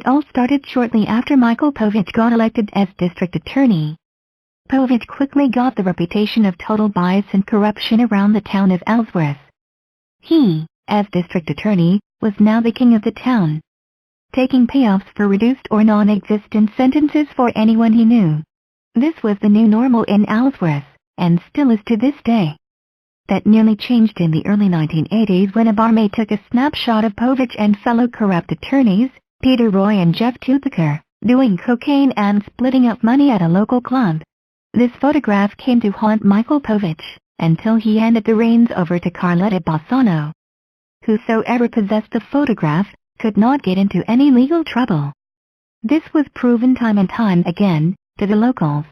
all started shortly after Michael Povich got elected as district attorney. Povich quickly got the reputation of total bias and corruption around the town of Ellsworth. He, as district attorney, was now the king of the town, taking payoffs for reduced or non-existent sentences for anyone he knew. This was the new normal in Ellsworth, and still is to this day. That nearly changed in the early 1980s when a barmaid took a snapshot of Povich and fellow corrupt attorneys, Peter Roy and Jeff Toothaker, doing cocaine and splitting up money at a local club. This photograph came to haunt Michael Povich, until he handed the reins over to Carletta Bassano. Whosoever possessed the photograph could not get into any legal trouble. This was proven time and time again to the locals.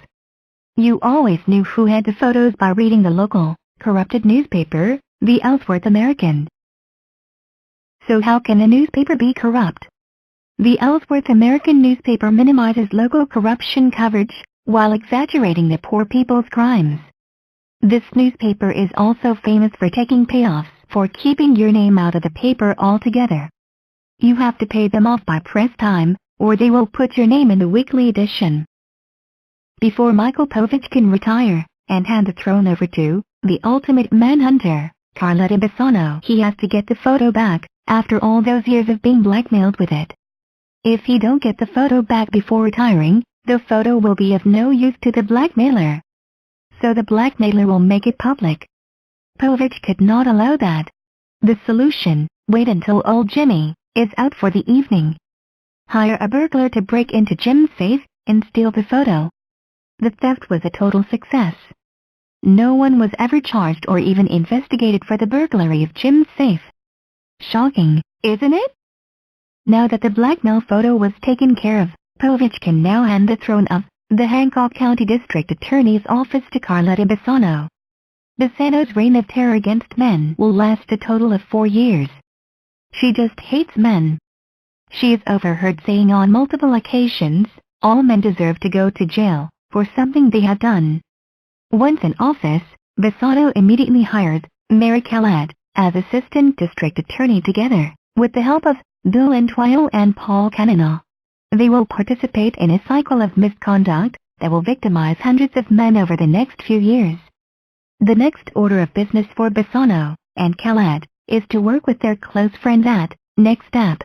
You always knew who had the photos by reading the local, corrupted newspaper, the Ellsworth American. So how can a newspaper be corrupt? The Ellsworth American newspaper minimizes local corruption coverage, while exaggerating the poor people's crimes. This newspaper is also famous for taking payoffs for keeping your name out of the paper altogether. You have to pay them off by press time, or they will put your name in the weekly edition. Before Michael Povich can retire and hand the throne over to the ultimate manhunter, Carletta Bassano, he has to get the photo back after all those years of being blackmailed with it. If he don't get the photo back before retiring, the photo will be of no use to the blackmailer. So the blackmailer will make it public. Povich could not allow that. The solution: wait until old Jimmy is out for the evening. Hire a burglar to break into Jim's safe and steal the photo. The theft was a total success. No one was ever charged or even investigated for the burglary of Jim's safe. Shocking, isn't it? Now that the blackmail photo was taken care of, Povich can now hand the throne of the Hancock County District Attorney's Office to Carletta Bassano. Bassano's reign of terror against men will last a total of 4 years. She just hates men. She is overheard saying on multiple occasions, all men deserve to go to jail for something they have done. Once in office, Bassano immediately hired Mary Calad as Assistant District Attorney together with the help of Bill Entwisle and Paul Canina. They will participate in a cycle of misconduct that will victimize hundreds of men over the next few years. The next order of business for Bassano and Calad is to work with their close friends at Next Step.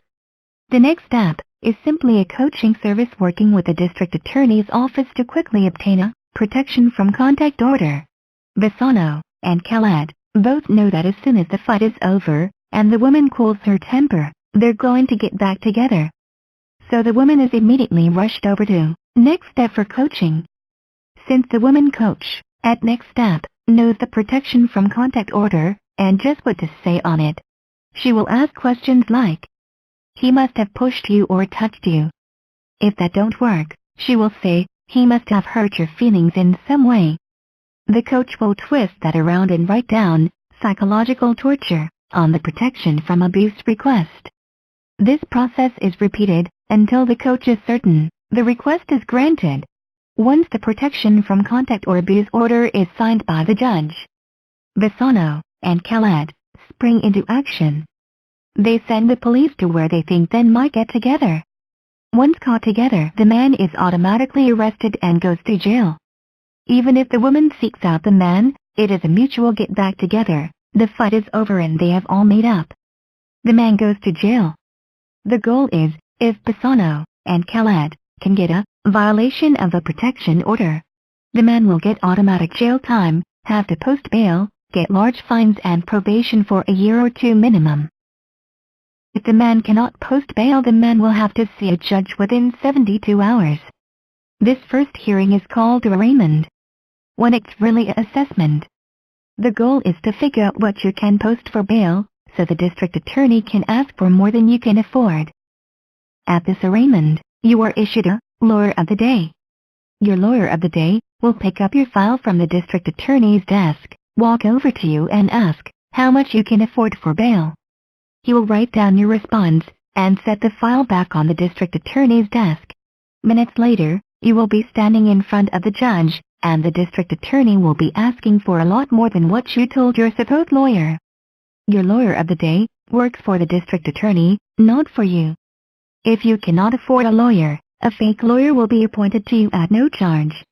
The Next Step is simply a coaching service working with the district attorney's office to quickly obtain a protection from contact order. Bassano and Calad both know that as soon as the fight is over and the woman cools her temper, they're going to get back together. So the woman is immediately rushed over to Next Step for coaching. Since the woman coach at Next Step knows the protection from contact order and just what to say on it, she will ask questions like, "He must have pushed you or touched you." If that don't work, she will say, "He must have hurt your feelings in some way." The coach will twist that around and write down psychological torture on the protection from abuse request. This process is repeated until the coach is certain the request is granted. Once the protection from contact or abuse order is signed by the judge, Bassano and Calad spring into action. They send the police to where they think men might get together. Once caught together, the man is automatically arrested and goes to jail. Even if the woman seeks out the man, it is a mutual get back together. The fight is over and they have all made up. The man goes to jail. The goal is, if Bassano and Calad can get a violation of a protection order, the man will get automatic jail time, have to post bail, get large fines and probation for a year or 2 minimum. If the man cannot post bail, the man will have to see a judge within 72 hours. This first hearing is called arraignment, when it's really an assessment. The goal is to figure out what you can post for bail, so the district attorney can ask for more than you can afford. At this arraignment, you are issued a lawyer of the day. Your lawyer of the day will pick up your file from the district attorney's desk, walk over to you and ask how much you can afford for bail. He will write down your response and set the file back on the district attorney's desk. Minutes later, you will be standing in front of the judge, and the district attorney will be asking for a lot more than what you told your supposed lawyer. Your lawyer of the day works for the district attorney, not for you. If you cannot afford a lawyer, a fake lawyer will be appointed to you at no charge.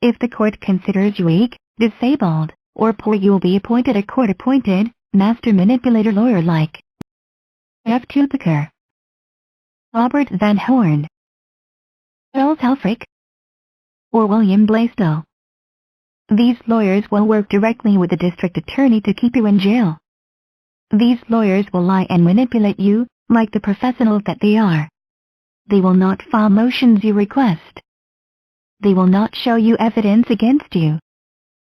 If the court considers you weak, disabled, or poor, you will be appointed a court-appointed, master manipulator lawyer like F. Tupiker, Robert Van Horn, Charles Helfrich, or William Blaisdell. These lawyers will work directly with the district attorney to keep you in jail. These lawyers will lie and manipulate you, like the professionals that they are. They will not file motions you request. They will not show you evidence against you.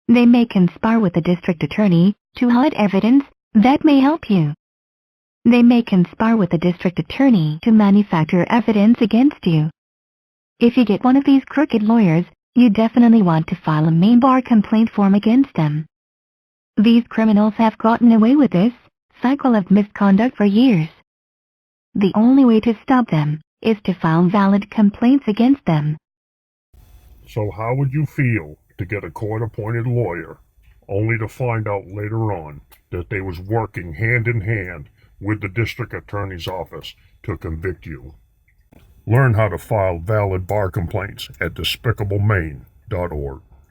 They may conspire with the district attorney to hide evidence that may help you. They may conspire with the district attorney to manufacture evidence against you. If you get one of these crooked lawyers, you definitely want to file a Maine bar complaint form against them. These criminals have gotten away with this cycle of misconduct for years. The only way to stop them is to file valid complaints against them. So how would you feel to get a court-appointed lawyer, only to find out later on that they was working hand in hand with the district attorney's office to convict you? Learn how to file valid bar complaints at despicablemane.org.